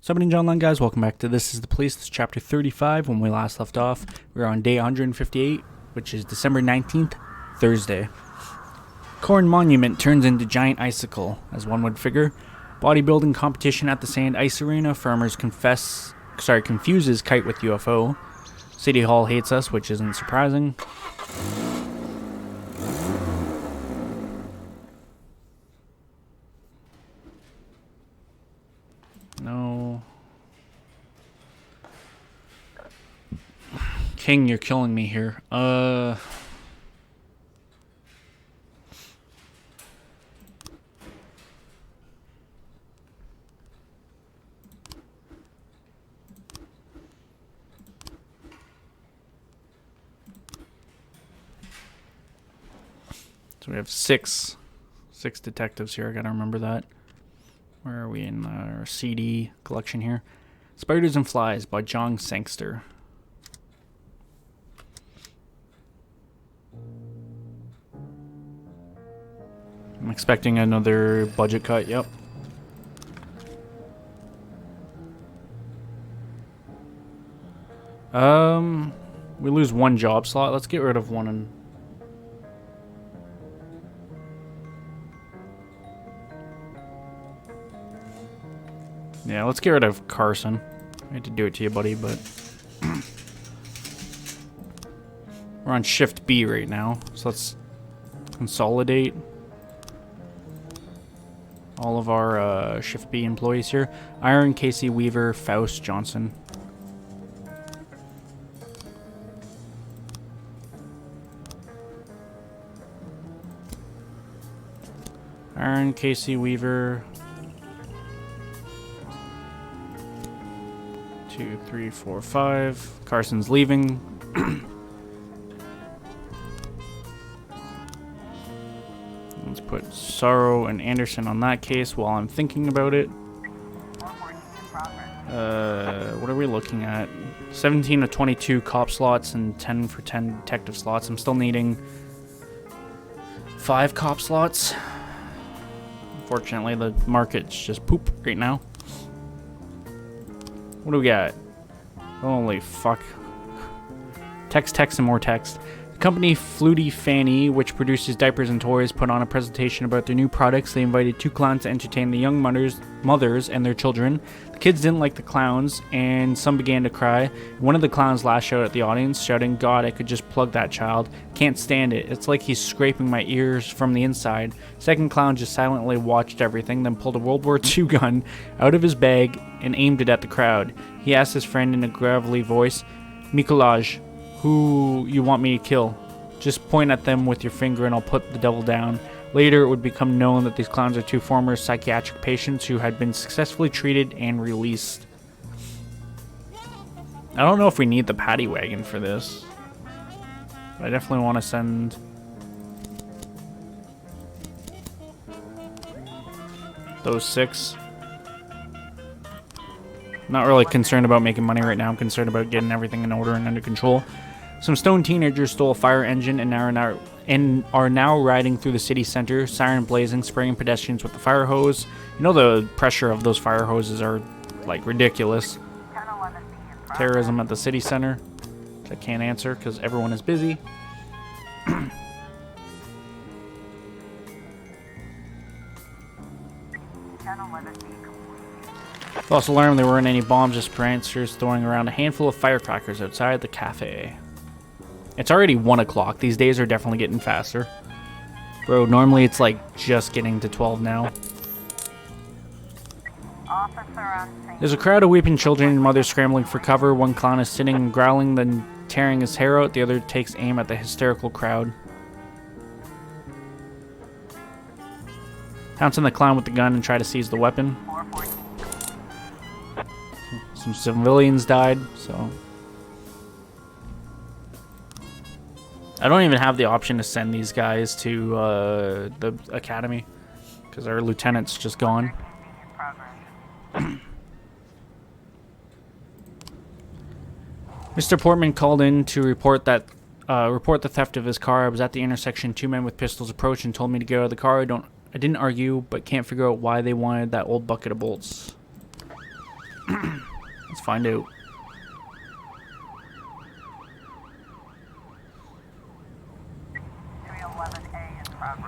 What's happening, John Line, guys? Welcome back to This is the Police. This is chapter 35. When we last left off, we were on day 158, which is December 19th, Thursday. Corn Monument turns into giant icicle, as one would figure. Bodybuilding competition at the Sand Ice Arena. Farmers confuses kite with UFO. City Hall hates us, which isn't surprising. No. King, you're killing me here. So we have six detectives here. I gotta remember that. Where are we in our CD collection here? Spiders and Flies by John Sangster. I'm expecting another budget cut, yep. We lose one job slot. Let's get rid of one and... Yeah, let's get rid of Carson. I hate to do it to you, buddy, but... We're on Shift B right now, so let's consolidate all of our Shift B employees here. Iron, Casey, Weaver, Faust, Johnson. Iron, Casey, Weaver... 2, 3, 4, 5. Carson's leaving. Let's put Sorrow and Anderson on that case while I'm thinking about it. What are we looking at? 17 to 22 cop slots and 10 for 10 detective slots. I'm still needing 5 cop slots. Unfortunately, the market's just poop right now. What do we got? Holy fuck. Text, and more text. The company Flutie Fanny, which produces diapers and toys, put on a presentation about their new products. They invited 2 clowns to entertain the young mothers and their children. The kids didn't like the clowns, and some began to cry. One of the clowns lashed out at the audience, shouting, "God, I could just plug that child. Can't stand it. It's like he's scraping my ears from the inside." Second clown just silently watched everything, then pulled a World War II gun out of his bag and aimed it at the crowd. He asked his friend in a gravelly voice, "Mikolaj, who you want me to kill? Just point at them with your finger and I'll put the devil down." Later, it would become known that these clowns are 2 former psychiatric patients who had been successfully treated and released. I don't know if we need the paddy wagon for this. I definitely want to send... those 6. Not really concerned about making money right now. I'm concerned about getting everything in order and under control. Some stone teenagers stole a fire engine and are now riding through the city center, siren blazing, spraying pedestrians with the fire hose. You know the pressure of those fire hoses are, like, ridiculous. Terrorism at the city center, which I can't answer because everyone is busy. False alarm, there weren't any bombs, just pranksters throwing around a handful of firecrackers outside the cafe. It's already 1 o'clock. These days are definitely getting faster. Bro, normally it's like just getting to 12 now. There's a crowd of weeping children and mothers scrambling for cover. One clown is sitting and growling, then tearing his hair out. The other takes aim at the hysterical crowd. Pounce on the clown with the gun and try to seize the weapon. Some civilians died, so... I don't even have the option to send these guys to the academy because our lieutenant's just gone. Mr. Portman called in to report the theft of his car. I was at the intersection. 2 men with pistols approached and told me to get out of the car. I didn't argue, but can't figure out why they wanted that old bucket of bolts. Let's find out.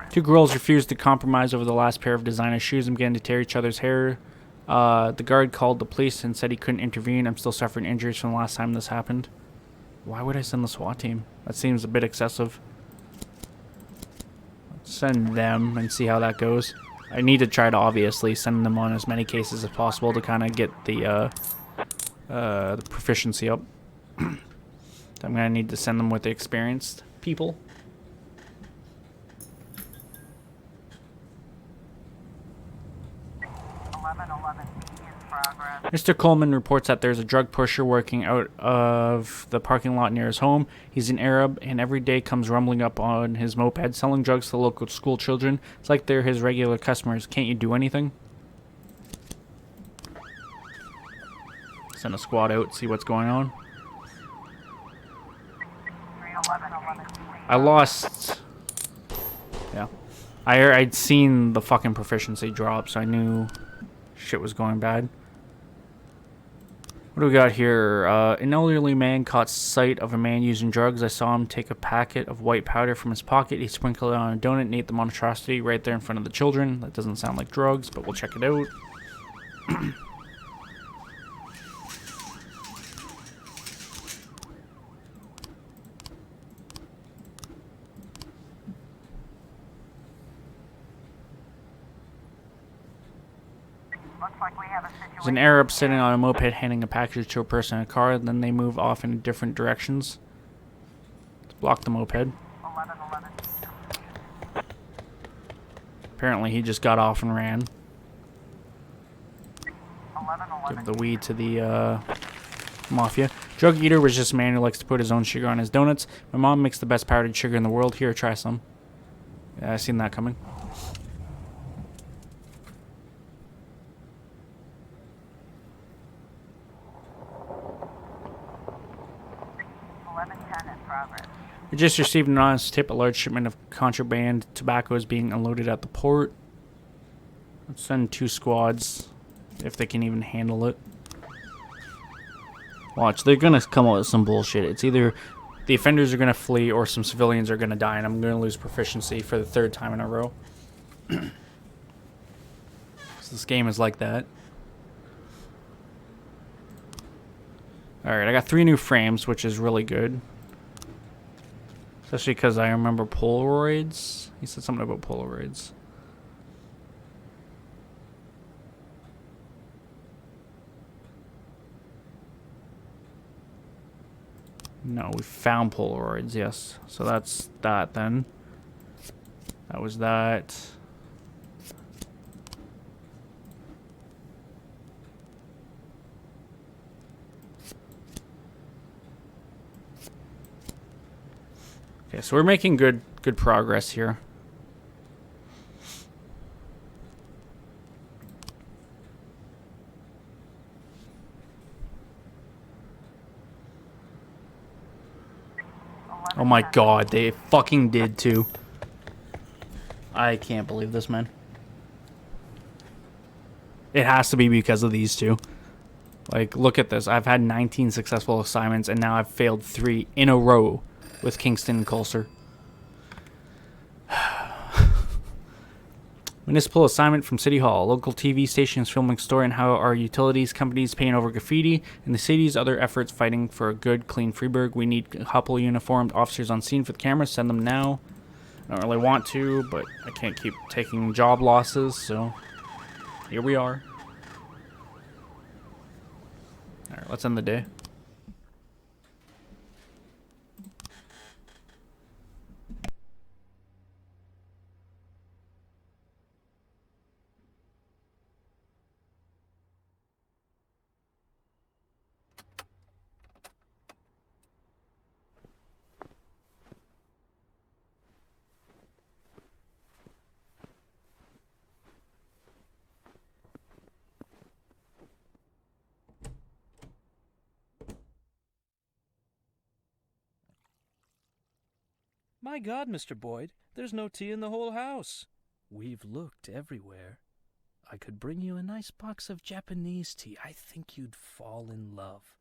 Two girls refused to compromise over the last pair of designer shoes and began to tear each other's hair. The guard called the police and said he couldn't intervene. I'm still suffering injuries from the last time this happened. Why would I send the SWAT team? That seems a bit excessive. Let's send them and see how that goes. I need to try to obviously send them on as many cases as possible to kind of get the proficiency up. I'm gonna need to send them with the experienced people. Mr. Coleman reports that there's a drug pusher working out of the parking lot near his home. He's an Arab and every day comes rumbling up on his moped, selling drugs to the local school children. It's like they're his regular customers. Can't you do anything? Send a squad out, see what's going on. I lost... Yeah. I'd seen the fucking proficiency drop, so I knew shit was going bad. What do we got here? An elderly man caught sight of a man using drugs. I saw him take a packet of white powder from his pocket. He sprinkled it on a donut and ate the monstrosity right there in front of the children. That doesn't sound like drugs, but we'll check it out. There's an Arab sitting on a moped handing a package to a person in a car, and then they move off in different directions. Let's block the moped. Apparently he just got off and ran. Give the weed to the mafia. Drug eater was just a man who likes to put his own sugar on his donuts. My mom makes the best powdered sugar in the world. Here, try some. Yeah, I seen that coming. We just received an honest tip. A large shipment of contraband tobacco is being unloaded at the port. Let's send 2 squads, if they can even handle it. Watch, they're gonna come up with some bullshit. It's either the offenders are gonna flee or some civilians are gonna die, and I'm gonna lose proficiency for the 3rd time in a row. So this game is like that. Alright, I got 3 new frames, which is really good. Especially because I remember Polaroids. He said something about Polaroids. No, we found Polaroids, yes. So that's that then. That was that. Okay, so we're making good progress here. Oh my god, they fucking did too. I can't believe this, man. It has to be because of these two. Like, look at this. I've had 19 successful assignments, and now I've failed 3 in a row with Kingston and Coulter. Municipal assignment from City Hall. Local TV stations filming story on how our utilities companies paint over graffiti and the city's other efforts fighting for a good, clean Freeburg. We need a couple uniformed officers on scene for the camera. Send them now. I don't really want to, but I can't keep taking job losses, so here we are. Alright, let's end the day. My God, Mr. Boyd, there's no tea in the whole house. We've looked everywhere. I could bring you a nice box of Japanese tea. I think you'd fall in love.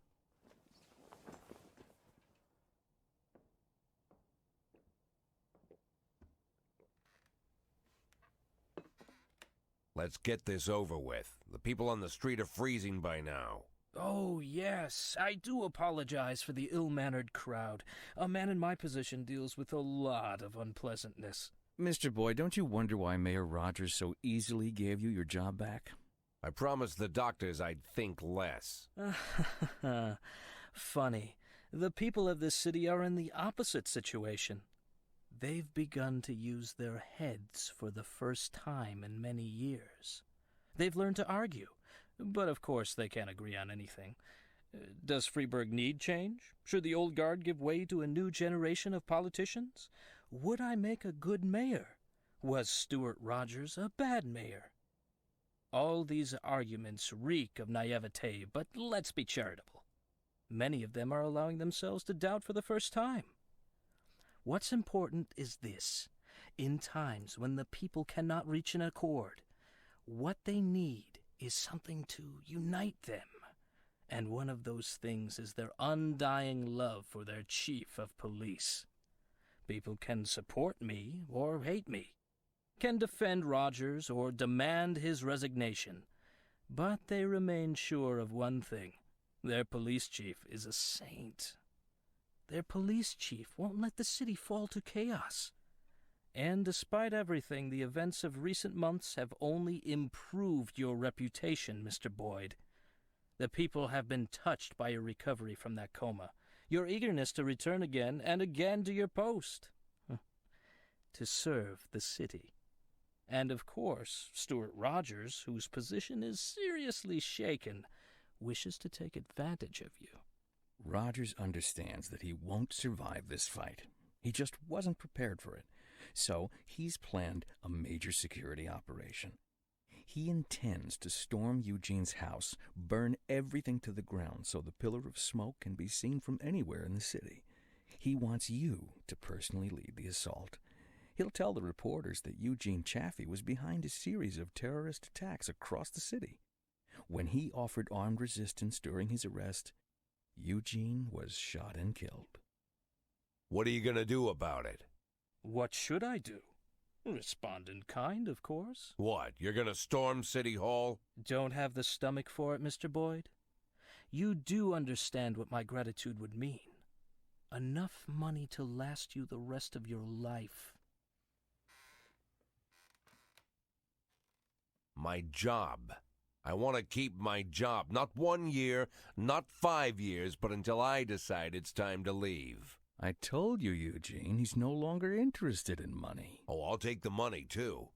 Let's get this over with. The people on the street are freezing by now. Oh, yes. I do apologize for the ill-mannered crowd. A man in my position deals with a lot of unpleasantness. Mr. Boyd, don't you wonder why Mayor Rogers so easily gave you your job back? I promised the doctors I'd think less. Funny. The people of this city are in the opposite situation. They've begun to use their heads for the first time in many years. They've learned to argue, but of course they can't agree on anything. Does Freeburg need change? Should the old guard give way to a new generation of politicians? Would I make a good mayor? Was Stuart Rogers a bad mayor? All these arguments reek of naivete, but let's be charitable. Many of them are allowing themselves to doubt for the first time. What's important is this. In times when the people cannot reach an accord, what they need is something to unite them. And one of those things is their undying love for their chief of police. People can support me or hate me, can defend Rogers or demand his resignation, but they remain sure of one thing. Their police chief is a saint. Their police chief won't let the city fall to chaos. And despite everything, the events of recent months have only improved your reputation, Mr. Boyd. The people have been touched by your recovery from that coma, your eagerness to return again and again to your post, to serve the city. And of course, Stuart Rogers, whose position is seriously shaken, wishes to take advantage of you. Rogers understands that he won't survive this fight. He just wasn't prepared for it. So he's planned a major security operation. He intends to storm Eugene's house, burn everything to the ground so the pillar of smoke can be seen from anywhere in the city. He wants you to personally lead the assault. He'll tell the reporters that Eugene Chaffee was behind a series of terrorist attacks across the city. When he offered armed resistance during his arrest, Eugene was shot and killed. What are you going to do about it? What should I do? Respond in kind, of course. What, you're going to storm City Hall? Don't have the stomach for it, Mr. Boyd? You do understand what my gratitude would mean. Enough money to last you the rest of your life. My job. I want to keep my job. Not 1 year, not 5 years, but until I decide it's time to leave. I told you, Eugene, he's no longer interested in money. Oh, I'll take the money, too.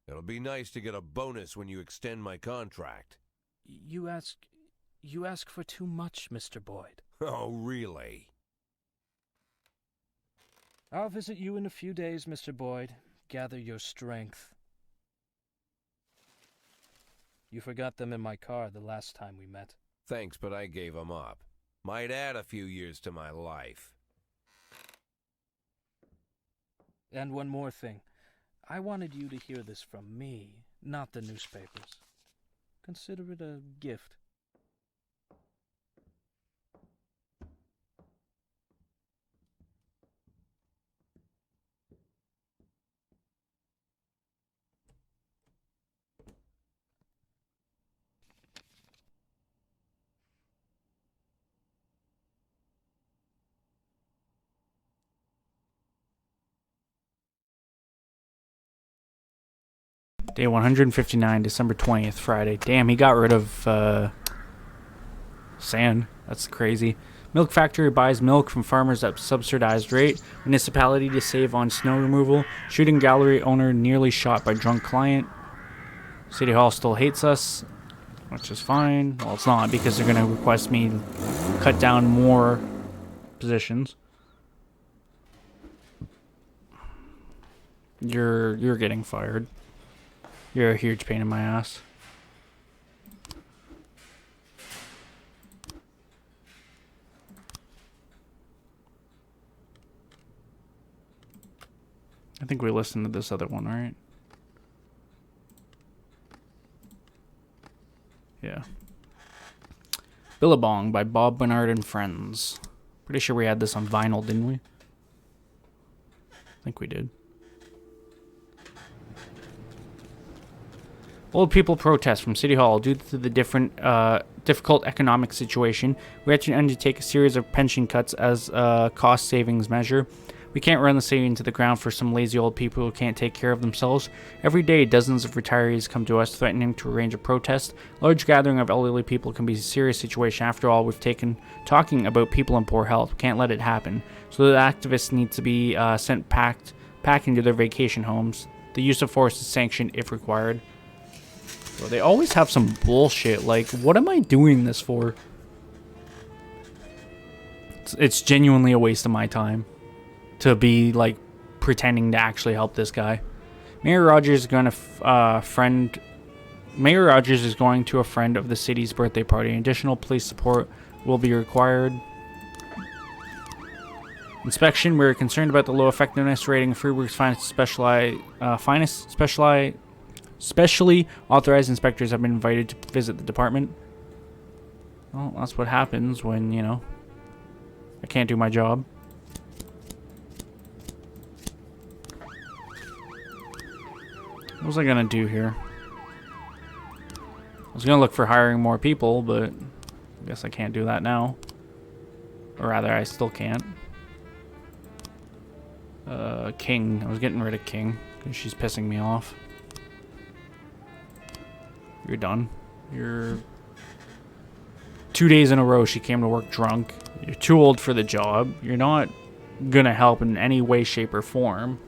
It'll be nice to get a bonus when you extend my contract. You ask for too much, Mr. Boyd. Oh, really? I'll visit you in a few days, Mr. Boyd. Gather your strength. You forgot them in my car the last time we met. Thanks, but I gave them up. Might add a few years to my life. And one more thing. I wanted you to hear this from me, not the newspapers. Consider it a gift. Day 159, December 20th, Friday. Damn, he got rid of sand. That's crazy. Milk factory buys milk from farmers at subsidized rate. Municipality to save on snow removal. Shooting gallery owner nearly shot by drunk client. City Hall still hates us, which is fine. Well, it's not, because they're going to request me to cut down more positions. You're getting fired. You're a huge pain in my ass. I think we listened to this other one, right? Yeah. Billabong by Bob Bernard and Friends. Pretty sure we had this on vinyl, didn't we? I think we did. Old people protest from City Hall due to the difficult economic situation. We had to undertake a series of pension cuts as a cost savings measure. We can't run the city into the ground for some lazy old people who can't take care of themselves. Every day, dozens of retirees come to us threatening to arrange a protest. A large gathering of elderly people can be a serious situation. After all, we've taken talking about people in poor health. We can't let it happen. So the activists need to be sent packing to their vacation homes. The use of force is sanctioned if required. Well, they always have some bullshit. Like, what am I doing this for? It's genuinely a waste of my time to be like pretending to actually help this guy. Mayor Rogers is going to a friend of the city's birthday party. Additional police support will be required. Inspection. We're concerned about the low effectiveness rating of Freeburg's specially authorized inspectors have been invited to visit the department. Well, that's what happens when, you know, I can't do my job. What was I gonna do here? I was gonna look for hiring more people, but I guess I can't do that now. Or rather, I still can't. King. I was getting rid of King because she's pissing me off. You're done. You're... 2 days in a row she came to work drunk. You're too old for the job. You're not gonna help in any way, shape, or form.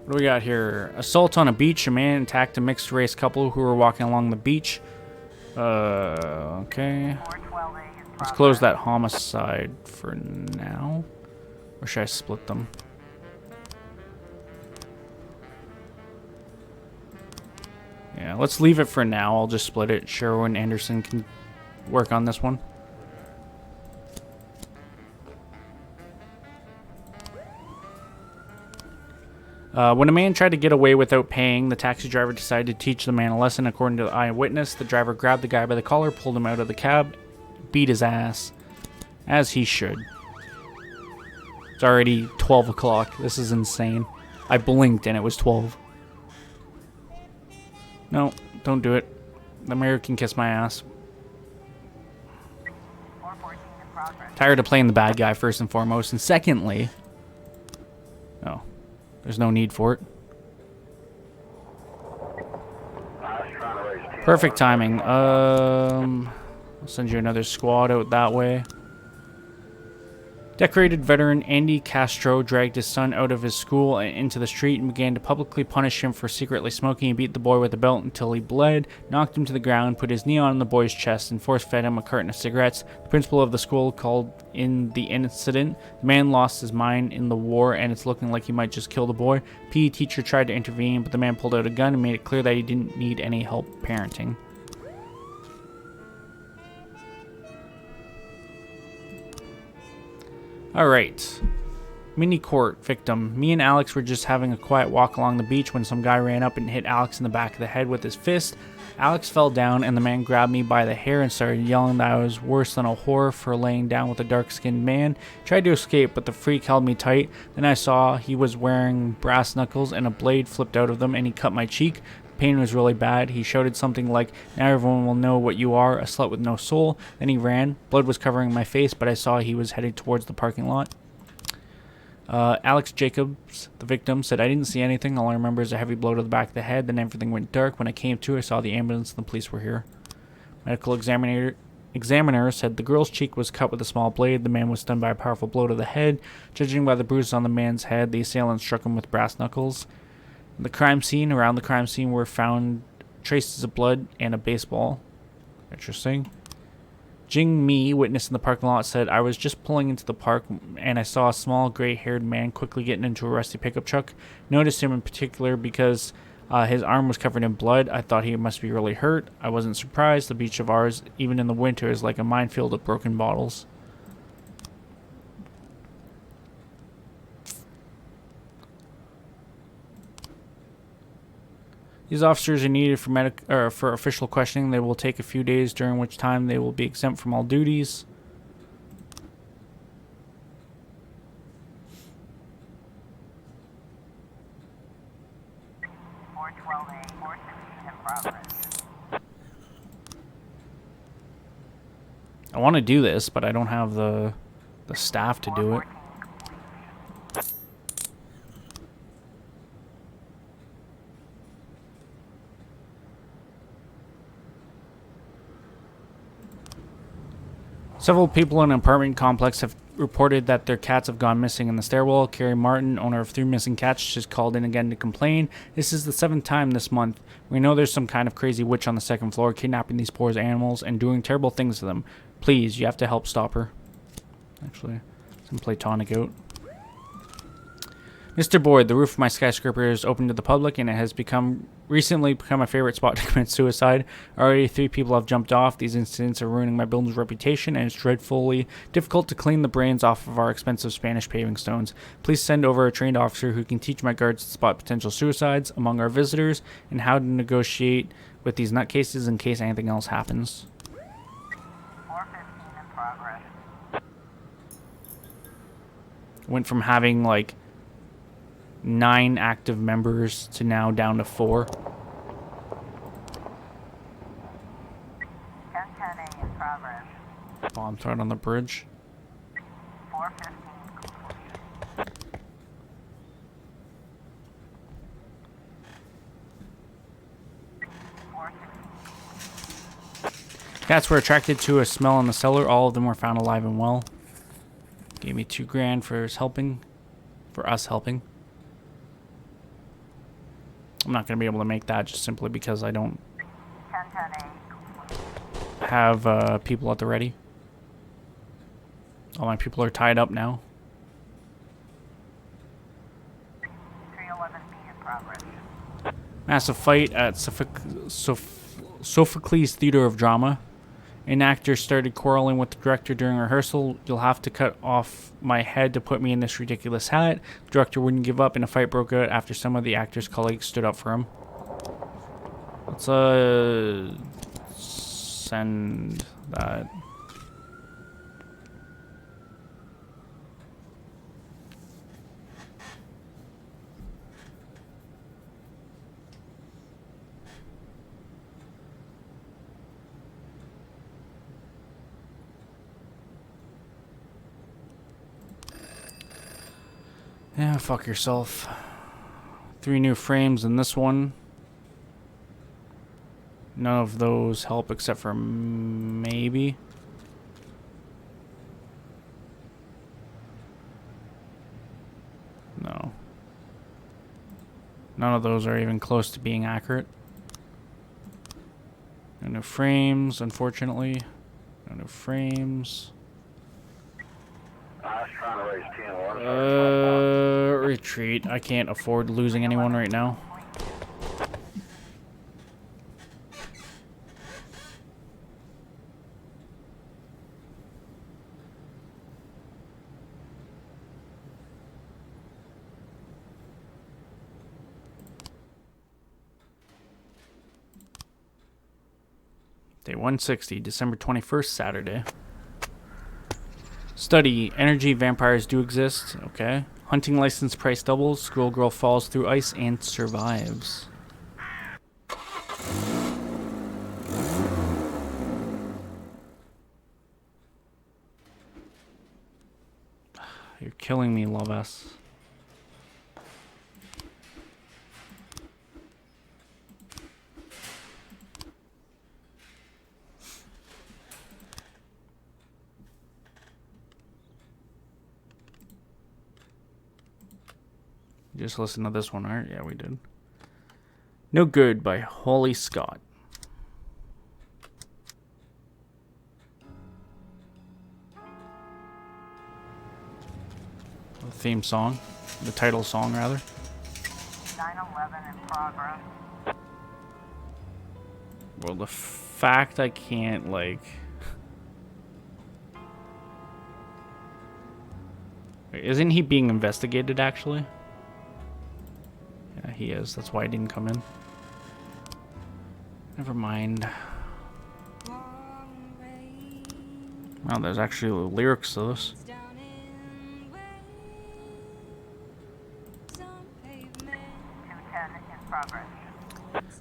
What do we got here? Assault on a beach. A man attacked a mixed-race couple who were walking along the beach. Okay. Let's close that homicide for now. Or should I split them? Yeah, let's leave it for now. I'll just split it. Sherwin Anderson can work on this one. When a man tried to get away without paying, the taxi driver decided to teach the man a lesson. According to the eyewitness, the driver grabbed the guy by the collar, pulled him out of the cab, beat his ass. As he should. It's already 12 o'clock. This is insane. I blinked and it was 12. No, don't do it. The mayor can kiss my ass. Tired of playing the bad guy, first and foremost. And secondly... Oh. There's no need for it. Perfect timing. I'll send you another squad out that way. Decorated veteran Andy Castro dragged his son out of his school and into the street and began to publicly punish him for secretly smoking. He beat the boy with a belt until he bled, knocked him to the ground, put his knee on the boy's chest, and force-fed him a carton of cigarettes. The principal of the school called in the incident. The man lost his mind in the war, and it's looking like he might just kill the boy. PE teacher tried to intervene, but the man pulled out a gun and made it clear that he didn't need any help parenting. Alright. Mini court victim. Me and Alex were just having a quiet walk along the beach when some guy ran up and hit Alex in the back of the head with his fist. Alex fell down and the man grabbed me by the hair and started yelling that I was worse than a whore for laying down with a dark-skinned man. Tried to escape, but the freak held me tight. Then I saw he was wearing brass knuckles and a blade flipped out of them and he cut my cheek. Pain was really bad. He shouted something like, "Now everyone will know what you are, a slut with no soul." Then he ran. Blood was covering my face, but I saw he was headed towards the parking lot. Alex Jacobs, the victim, said, "I didn't see anything. All I remember is a heavy blow to the back of the head. Then everything went dark. When I came to, I saw the ambulance and the police were here." Medical examiner said the girl's cheek was cut with a small blade. The man was stunned by a powerful blow to the head. Judging by the bruises on the man's head, the assailant struck him with brass knuckles. Around the crime scene were found traces of blood and a baseball. Interesting. Jing Mi, witness in the parking lot, said, I was just pulling into the park and I saw a small gray-haired man quickly getting into a rusty pickup truck. Noticed him in particular because his arm was covered in blood. I thought he must be really hurt. I wasn't surprised. The beach of ours, even in the winter, is like a minefield of broken bottles. These officers are needed for official questioning. They will take a few days, during which time they will be exempt from all duties. I want to do this, but I don't have the staff to do it. Several people in an apartment complex have reported that their cats have gone missing in the stairwell. Carrie Martin, owner of 3 missing cats, just called in again to complain. This is the 7th time this month. We know there's some kind of crazy witch on the 2nd floor kidnapping these poor animals and doing terrible things to them. Please, you have to help stop her. Actually, some Platonic out. Mr. Boyd, the roof of my skyscraper is open to the public and it has recently become my favorite spot to commit suicide. Already 3 people have jumped off. These incidents are ruining my building's reputation and it's dreadfully difficult to clean the brains off of our expensive Spanish paving stones. Please send over a trained officer who can teach my guards to spot potential suicides among our visitors and how to negotiate with these nutcases in case anything else happens. 415 in progress. Went from having like 9 active members to now down to 4. 1010A in progress. Bomb threat on the bridge. 415 complete. Cats were attracted to a smell in the cellar. All of them were found alive and well. Gave me $2,000 for us helping. I'm not going to be able to make that just simply because I don't 1010A complete. have people at the ready. All my people are tied up now. 311B in progress. Massive fight at Sophocles Theater of Drama. An actor started quarreling with the director during rehearsal. You'll have to cut off my head to put me in this ridiculous hat. The director wouldn't give up and a fight broke out after some of the actor's colleagues stood up for him. Let's send that. Yeah, fuck yourself. 3 new frames in this one. None of those help except for maybe. No. None of those are even close to being accurate. No new frames, unfortunately. No new frames. I was trying to raise 10. Retreat. I can't afford losing anyone right now. Day 160, December 21st, Saturday. Study. Energy vampires do exist. Okay. Hunting license price doubles. Squirrel girl falls through ice and survives. You're killing me, Love S. Just listen to this one, right? Yeah, we did. No Good by Holly Scott. theme song. The title song, rather. 911 in progress. Well, the fact I can't, like... Wait, isn't he being investigated, actually? Yeah, he is. That's why I didn't come in. Never mind. Well, there's actually lyrics to this. 210 in progress.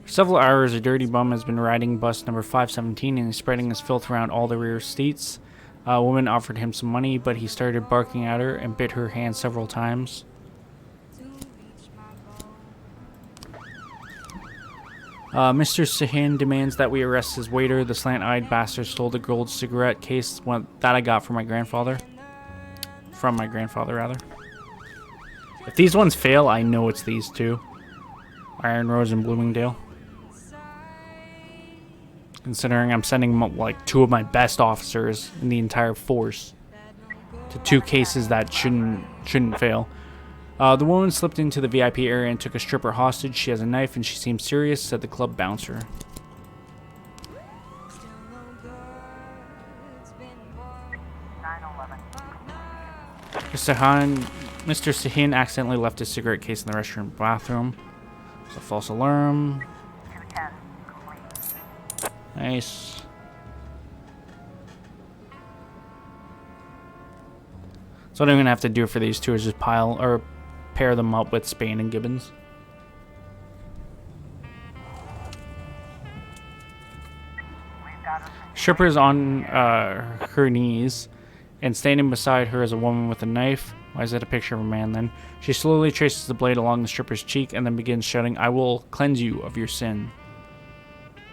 For several hours, a dirty bum has been riding bus number 517 and is spreading his filth around all the rear seats. A woman offered him some money, but he started barking at her and bit her hand several times. Mr. Sahin demands that we arrest his waiter. The slant-eyed bastard stole the gold cigarette case that I got from my grandfather. From my grandfather, rather. If these ones fail, I know it's these two. Iron Rose and Bloomingdale. Considering I'm sending like two of my best officers in the entire force to two cases that shouldn't fail. The woman slipped into the VIP area and took a stripper hostage. She has a knife and she seems serious, said the club bouncer. Mr. Sahin accidentally left his cigarette case in the restroom bathroom. It's a false alarm. 210 complete. Nice. So what I'm gonna have to do for these two is just pair them up with Spain and Gibbons. We've got a Stripper is on her knees, and standing beside her is a woman with a knife. Why is that a picture of a man then? She slowly traces the blade along the stripper's cheek and then begins shouting, "I will cleanse you of your sin."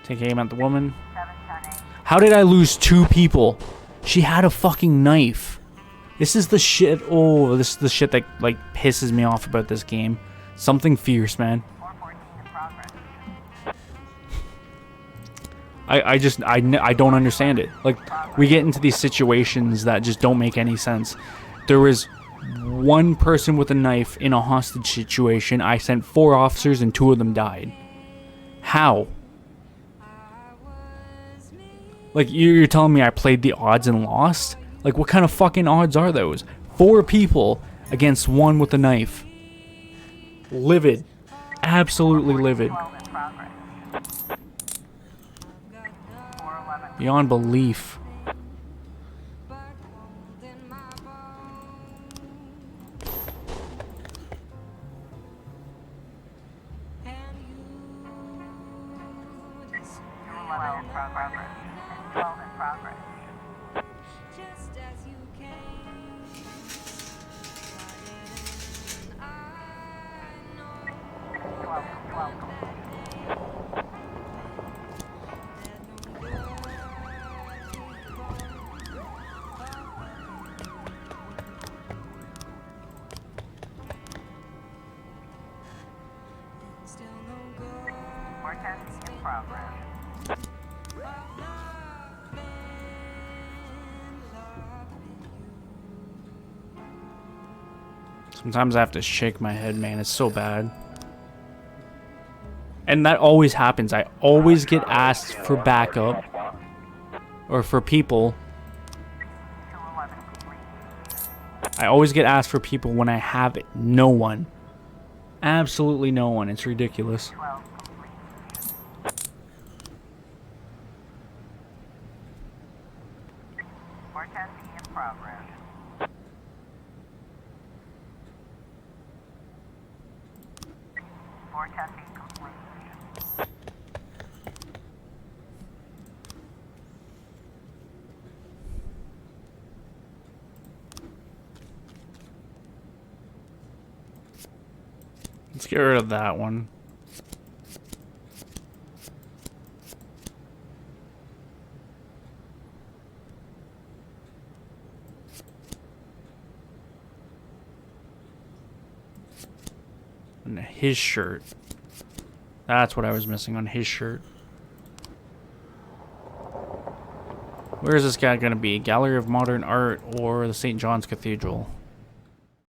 Take aim at the woman. 710 How did I lose two people? She had a fucking knife. This is the shit. Oh, this is the shit that like pisses me off about this game. Something fierce, man. 414 in progress. I don't understand it. Like, we get into these situations that just don't make any sense. There was one person with a knife in a hostage situation. I sent 4 officers and 2 of them died. How? Like, you're telling me I played the odds and lost? Like, what kind of fucking odds are those? 4 people against 1 with a knife. Livid. Absolutely livid. 12 in progress. 411. Beyond belief. In progress. 12 in progress. Just as you came, I know 12 complete. still no good. 410 in progress. Sometimes I have to shake my head, man. It's so bad. And that always happens. I always get asked for backup. Or for people. 211 complete. I always get asked for people when I have no one. Absolutely no one. It's ridiculous. 12 complete. 410 in progress. Complete. Let's get rid of that one. And his shirt. That's what I was missing on his shirt. Where is this guy going to be? Gallery of Modern Art or the St. John's Cathedral?